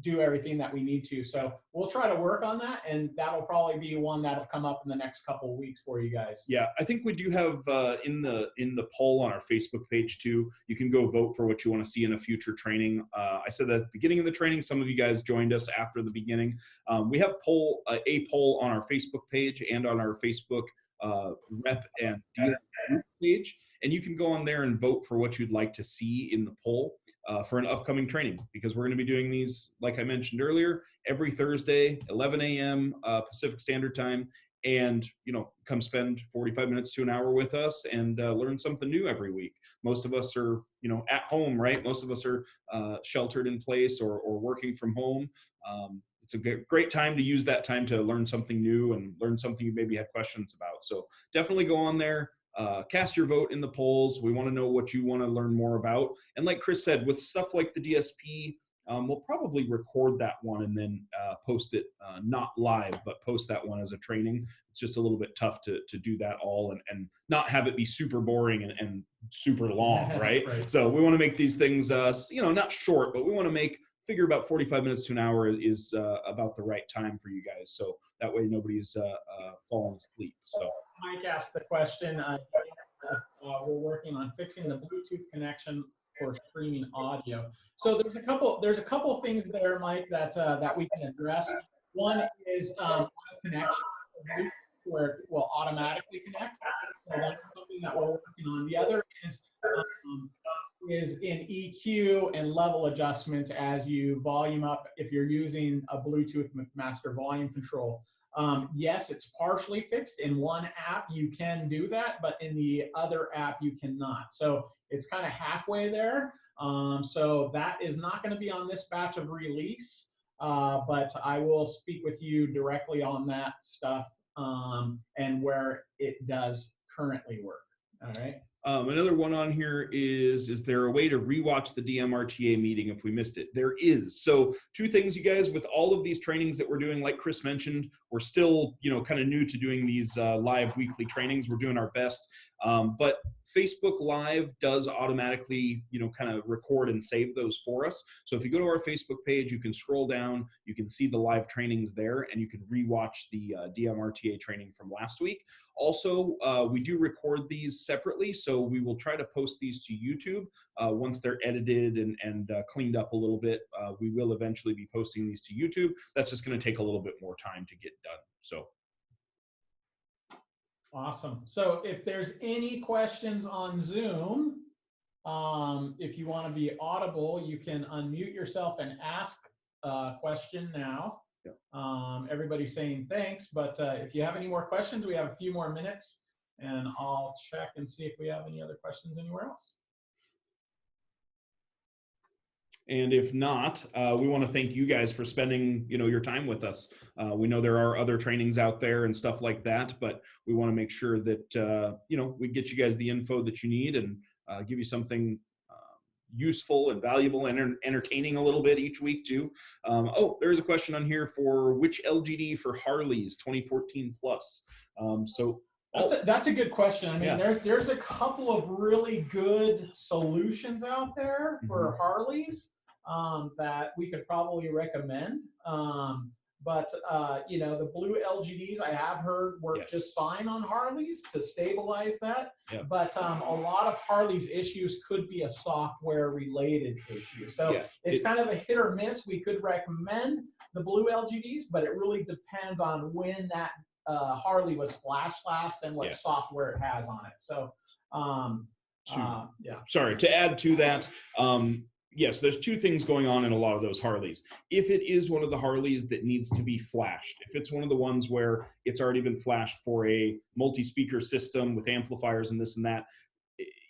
do everything that we need to. So we'll try to work on that, and that'll probably be one that'll come up in the next couple of weeks for you guys.
Yeah, I think we do have in the poll on our Facebook page too, you can go vote for what you want to see in a future training. I said that at the beginning of the training. Some of you guys joined us after the beginning. We have a poll on our Facebook page and on our Facebook rep and dealer page, and you can go on there and vote for what you'd like to see in the poll for an upcoming training, because we're going to be doing these, like I mentioned earlier, every Thursday, 11 a.m. Pacific Standard Time, and come spend 45 minutes to an hour with us and learn something new every week. Most of us are at home, right? Most of us are sheltered in place or working from home. It's a great time to use that time to learn something new and learn something you maybe had questions about. So definitely go on there, cast your vote in the polls. We want to know what you want to learn more about. And like Chris said, with stuff like the DSP, we'll probably record that one and then post it, not live, but post that one as a training. It's just a little bit tough to do that all and not have it be super boring and super long, right? So we want to make these things, not short, but we want to figure about 45 minutes to an hour is about the right time for you guys. So that way nobody's falling asleep. So
Mike asked the question, we're working on fixing the Bluetooth connection for streaming audio. So there's a couple things there, Mike, that we can address. One is connection, where it will automatically connect. So that's something that we're working on. The other is in EQ and level adjustments as you volume up if you're using a Bluetooth master volume control. Yes, it's partially fixed. In one app you can do that, but in the other app you cannot. So it's kind of halfway there. So that is not going to be on this batch of release, but I will speak with you directly on that stuff and where it does currently work. All right.
Another one on here is there a way to rewatch the DMRTA meeting if we missed it? There is. So two things, you guys, with all of these trainings that we're doing, like Chris mentioned, we're still, kind of new to doing these live weekly trainings. We're doing our best. But Facebook Live does automatically, kind of record and save those for us. So if you go to our Facebook page, you can scroll down, you can see the live trainings there, and you can rewatch the DMRTA training from last week. Also, we do record these separately, so we will try to post these to YouTube once they're edited and cleaned up a little bit. We will eventually be posting these to YouTube. That's just going to take a little bit more time to get done. So.
Awesome. So if there's any questions on Zoom, if you want to be audible, you can unmute yourself and ask a question now. Everybody's saying thanks, but if you have any more questions, we have a few more minutes, and I'll check and see if we have any other questions anywhere else.
And if not, we want to thank you guys for spending, your time with us. We know there are other trainings out there and stuff like that, but we want to make sure that, we get you guys the info that you need and give you something useful and valuable and entertaining a little bit each week too. There's a question on here for which LGD for Harleys 2014 plus.
That's a good question. I mean, there's a couple of really good solutions out there for Harleys that we could probably recommend. But the blue LGDs I have heard work just fine on Harleys to stabilize that. But a lot of Harleys issues could be a software related issue. So it's kind of a hit or miss. We could recommend the blue LGDs, but it really depends on when that Harley was flashed last and what software it has on it. So Yeah.
Sorry, to add to that, yes, there's two things going on in a lot of those Harleys. If it is one of the Harleys that needs to be flashed, if it's one of the ones where it's already been flashed for a multi-speaker system with amplifiers and this and that,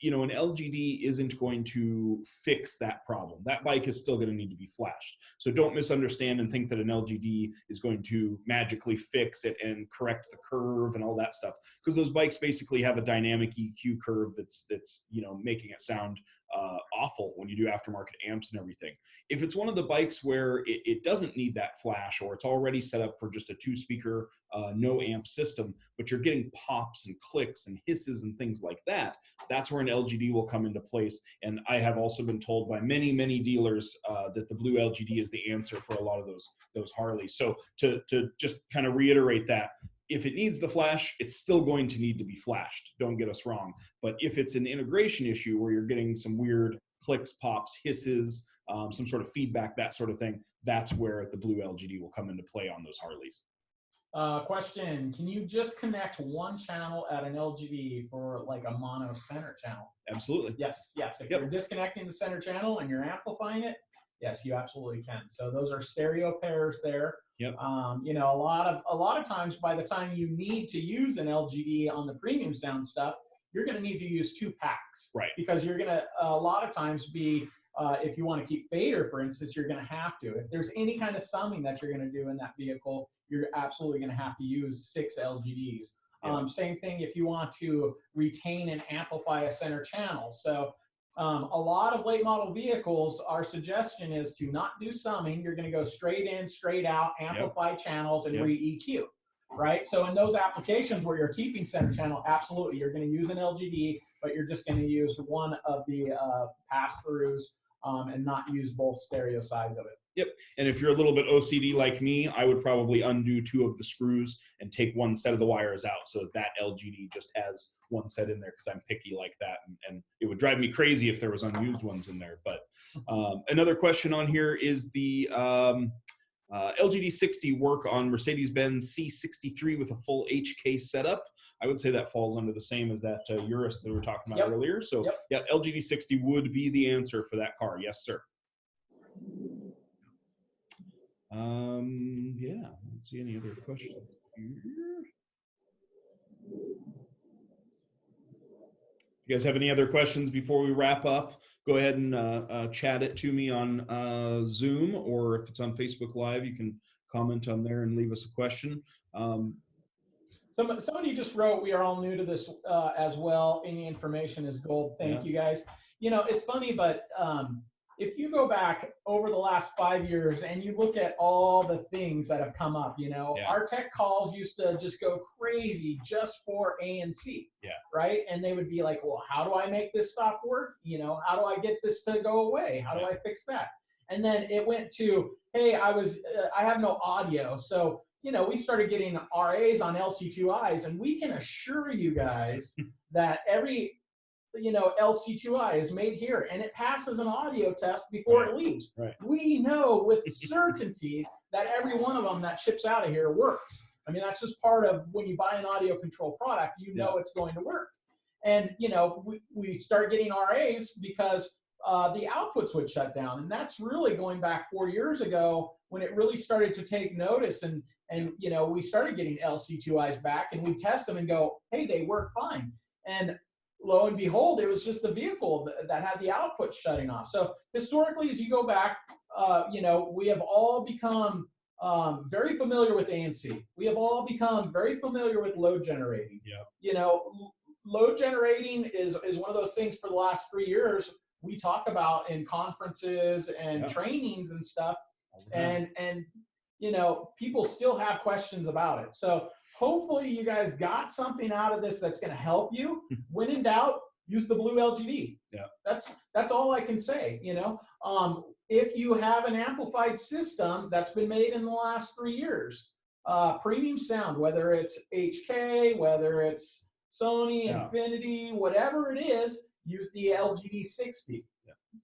you know, an LGD isn't going to fix that problem. That bike is still going to need to be flashed. So don't misunderstand and think that an LGD is going to magically fix it and correct the curve and all that stuff, because those bikes basically have a dynamic EQ curve that's you know, making it sound awful when you do aftermarket amps and everything. If it's one of the bikes where it doesn't need that flash, or it's already set up for just a 2-speaker no amp system, but you're getting pops and clicks and hisses and things like that, that's where an LGD will come into place. And I have also been told by many dealers that the blue LGD is the answer for a lot of those Harleys. So to just kind of reiterate that, if it needs the flash, it's still going to need to be flashed. Don't get us wrong. But if it's an integration issue where you're getting some weird clicks, pops, hisses, some sort of feedback, that sort of thing, that's where the blue LGD will come into play on those Harleys.
Question, can you just connect one channel at an LGD for like a mono center channel?
Absolutely.
Yes. If you're disconnecting the center channel and you're amplifying it, yes, you absolutely can. So those are stereo pairs there.
Yep.
You know, a lot of times by the time you need to use an LGD on the premium sound stuff, you're going to need to use 2 packs.
Right.
Because you're going to a lot of times be if you want to keep fader, for instance, you're going to have to. If there's any kind of summing that you're going to do in that vehicle, you're absolutely going to have to use 6 LGDs.
Yeah.
Same thing if you want to retain and amplify a center channel. So a lot of late model vehicles, our suggestion is to not do summing. You're going to go straight in, straight out, amplify channels, and re-EQ. Right? So in those applications where you're keeping center channel, absolutely, you're going to use an LGD, but you're just going to use one of the pass-throughs and not use both stereo sides of it.
Yep. And if you're a little bit OCD like me, I would probably undo 2 of the screws and take one set of the wires out so that LGD just has one set in there, because I'm picky like that. And it would drive me crazy if there was unused ones in there. But another question on here is the LGD 60 work on Mercedes-Benz C63 with a full HK setup. I would say that falls under the same as that Urus that we were talking about earlier. So yeah, LGD 60 would be the answer for that car. Yes, sir. Yeah, I don't see any other questions here. You guys have any other questions before we wrap up? Go ahead and chat it to me on Zoom, or if it's on Facebook Live, you can comment on there and leave us a question.
Somebody just wrote, we are all new to this as well. Any information is gold. Thank you guys. You know, it's funny, but if you go back over the last 5 years and you look at all the things that have come up, you know, our tech calls used to just go crazy just for ANC, right? And they would be like, well, how do I make this stop work? You know, how do I get this to go away? How do I fix that? And then it went to, hey, I have no audio. So, you know, we started getting RAs on LC2Is, and we can assure you guys that every LC2i is made here, and it passes an audio test before it leaves. We know with certainty that every one of them that ships out of here works. I mean, that's just part of when you buy an audio control product, you know it's going to work. And, you know, we start getting RAs because the outputs would shut down. And that's really going back 4 years ago when it really started to take notice. And you know, we started getting LC2Is back, and we test them and go, hey, they work fine. And lo and behold, it was just the vehicle that had the output shutting off. So historically, as you go back, you know, we have all become very familiar with ANC. We have all become very familiar with load generating. You know, load generating is one of those things for the last 3 years we talk about in conferences and trainings and stuff. And you know, people still have questions about it. So hopefully you guys got something out of this that's going to help you. When in doubt, use the blue LGD. That's all I can say. You know, if you have an amplified system that's been made in the last 3 years, premium sound, whether it's HK, whether it's Sony, Infinity, whatever it is, use the LGD 60.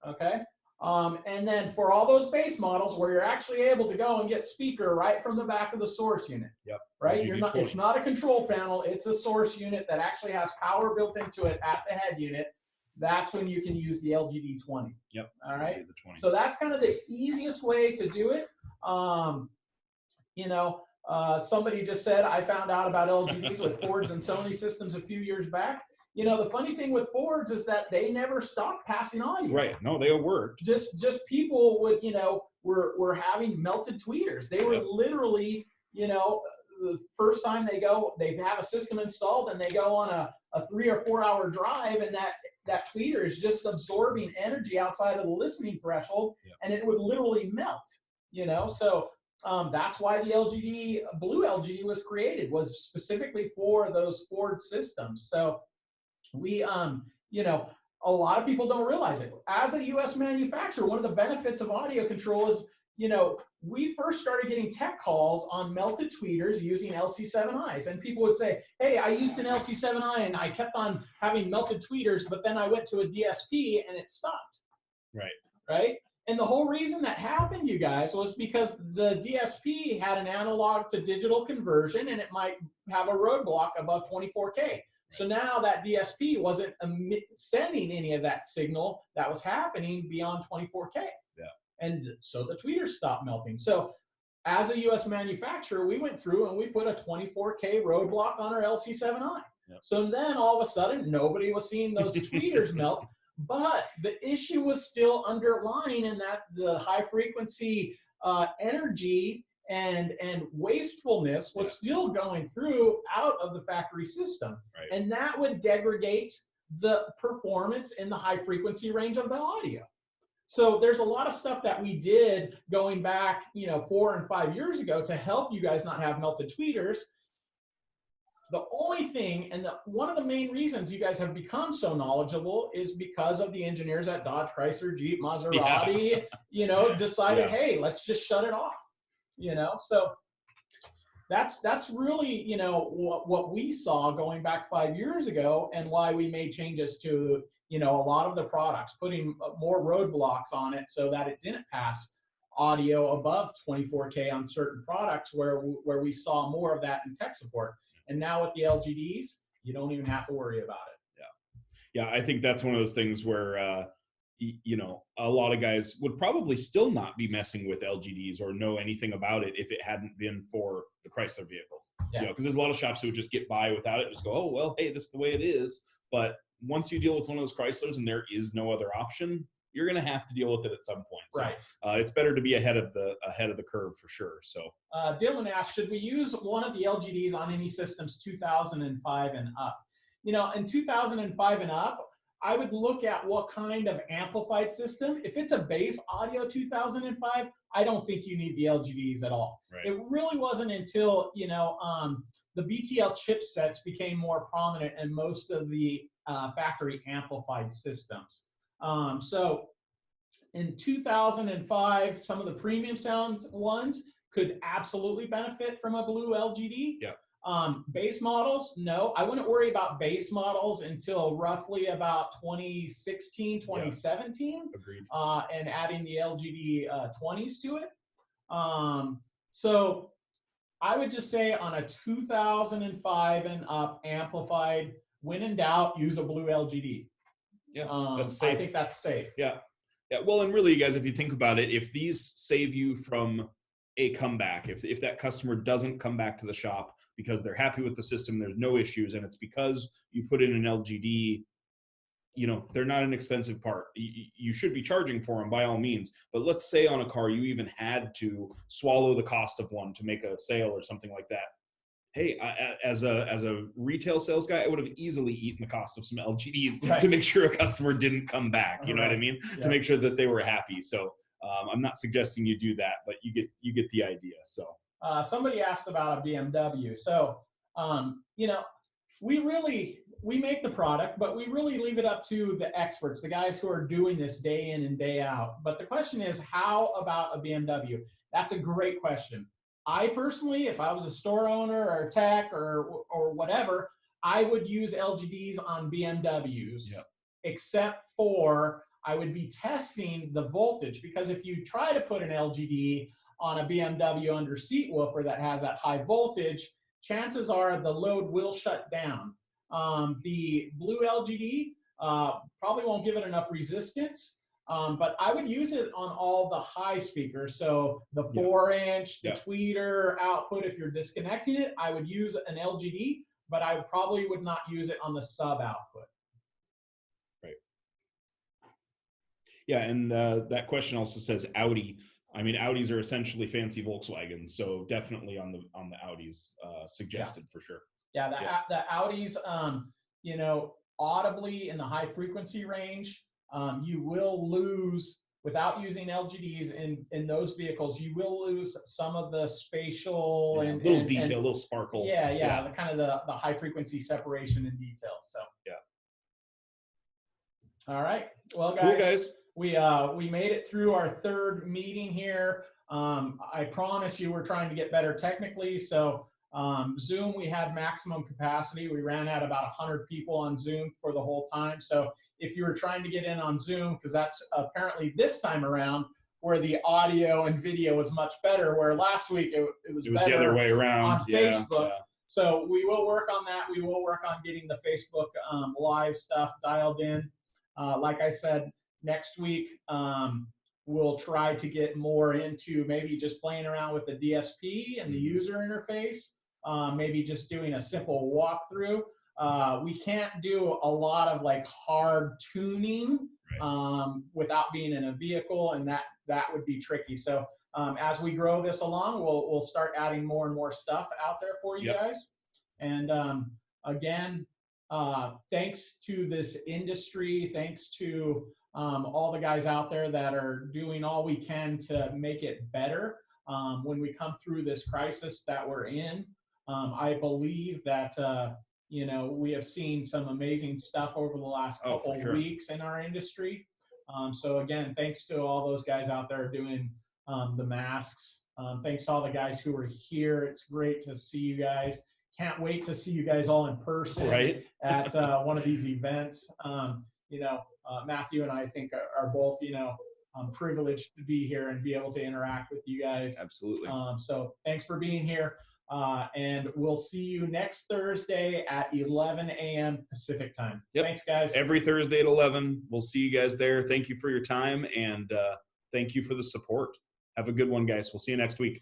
Okay. And then for all those base models where you're actually able to go and get speaker right from the back of the source unit.
Yep.
Right? It's not a control panel, it's a source unit that actually has power built into it at the head unit. That's when you can use the LGD 20.
Yep.
All right.
The 20.
So that's kind of the easiest way to do it. Somebody just said, I found out about LGDs with Fords and Sony systems a few years back. The funny thing with Fords is that they never stopped passing audio.
Right. No, they worked.
Just people would, were having melted tweeters. They were literally, the first time they have a system installed and they go on a 3 or 4 hour drive, and that tweeter is just absorbing energy outside of the listening threshold, and it would literally melt, So that's why the blue LGD was created, was specifically for those Ford systems. So we, a lot of people don't realize it. As a U.S. manufacturer, one of the benefits of AudioControl is, we first started getting tech calls on melted tweeters using LC7Is. And people would say, hey, I used an LC7I and I kept on having melted tweeters, but then I went to a DSP and it stopped. Right? And the whole reason that happened, you guys, was because the DSP had an analog to digital conversion, and it might have a roadblock above 24K. So now that DSP wasn't sending any of that signal that was happening beyond 24K.
Yeah.
And so the tweeters stopped melting. So as a US manufacturer, we went through and we put a 24K roadblock on our LC7i.
Yep.
So then all of a sudden, nobody was seeing those tweeters melt, but the issue was still underlying in that the high frequency energy and wastefulness was still going through out of the factory system.
Right.
And that would degrade the performance in the high frequency range of the audio. So there's a lot of stuff that we did going back, 4 and 5 years ago to help you guys not have melted tweeters. The only thing, and one of the main reasons you guys have become so knowledgeable is because of the engineers at Dodge, Chrysler, Jeep, Maserati, decided, hey, let's just shut it off. So that's really, what we saw going back 5 years ago, and why we made changes to, a lot of the products, putting more roadblocks on it so that it didn't pass audio above 24K on certain products where we saw more of that in tech support. And now with the LGDs, you don't even have to worry about it.
Yeah, I think that's one of those things where, a lot of guys would probably still not be messing with LGDs or know anything about it if it hadn't been for the Chrysler vehicles.
Yeah.
Because there's a lot of shops who would just get by without it, just go, oh, well, hey, this is the way it is. But once you deal with one of those Chryslers and there is no other option, you're going to have to deal with it at some point. So,
right.
It's better to be ahead of the curve for sure. So
Dylan asked, should we use one of the LGDs on any systems 2005 and up? In 2005 and up, I would look at what kind of amplified system. If it's a bass audio 2005, I don't think you need the LGDs at all.
Right.
It really wasn't until the BTL chipsets became more prominent in most of the factory amplified systems. So in 2005, some of the premium sound ones could absolutely benefit from a blue LGD.
Yeah.
Base models, no, I wouldn't worry about base models until roughly about 2016, 2017.
Yeah. Agreed.
And adding the LGD 20s to it. So I would just say on a 2005 and up amplified, when in doubt, use a blue LGD.
Yeah, that's safe.
I think that's safe.
Yeah. Well, and really, you guys, if you think about it, if these save you from a comeback, if that customer doesn't come back to the shop because they're happy with the system, there's no issues, and it's because you put in an LGD, they're not an expensive part. You should be charging for them by all means. But let's say on a car you even had to swallow the cost of one to make a sale or something like that. Hey, as a retail sales guy, I would have easily eaten the cost of some LGDs to make sure a customer didn't come back. You know what I mean? Yeah. To make sure that they were happy. So I'm not suggesting you do that, but you get the idea. So
somebody asked about a BMW. So we make the product, but we really leave it up to the experts, the guys who are doing this day in and day out. But the question is, how about a BMW? That's a great question. I personally, if I was a store owner or a tech or whatever, I would use LGDs on BMWs, except for I would be testing the voltage, because if you try to put an LGD on a BMW under seat woofer that has that high voltage, chances are the load will shut down. The blue LGD probably won't give it enough resistance, but I would use it on all the high speakers. So the 4-inch, the tweeter output, if you're disconnecting it, I would use an LGD, but I probably would not use it on the sub output.
Right. Yeah, and that question also says Audi. I mean, Audis are essentially fancy Volkswagens, so definitely on the Audis suggested for sure.
Yeah, the Audis, you know, audibly in the high frequency range, you will lose, without using LGDs in those vehicles, you will lose some of the spatial and
little detail, little sparkle.
Yeah, the kind of the high frequency separation and detail. So all right, well, guys.
Cool, guys.
We made it through our third meeting here. I promise you we're trying to get better technically. So Zoom, we had maximum capacity. We ran at about 100 people on Zoom for the whole time. So if you were trying to get in on Zoom, because that's apparently this time around where the audio and video was much better, where last week it was better
the other way around
on Facebook. Yeah. So we will work on that. We will work on getting the Facebook live stuff dialed in. Like I said, next week, we'll try to get more into maybe just playing around with the DSP and the user interface, maybe just doing a simple walkthrough. We can't do a lot of like hard tuning without being in a vehicle, and that would be tricky. So as we grow this along, we'll start adding more and more stuff out there for you guys. And again, thanks to this industry, thanks to all the guys out there that are doing all we can to make it better. When we come through this crisis that we're in, I believe that you know, we have seen some amazing stuff over the last couple weeks in our industry. So again, thanks to all those guys out there doing the masks. Thanks to all the guys who are here. It's great to see you guys. Can't wait to see you guys all in person at one of these events. You know, Matthew and I think are both, you know, privileged to be here and be able to interact with you guys.
Absolutely.
So thanks for being here. And we'll see you next Thursday at 11 a.m. Pacific time. Thanks, guys.
Every Thursday at 11. We'll see you guys there. Thank you for your time, and thank you for the support. Have a good one, guys. We'll see you next week.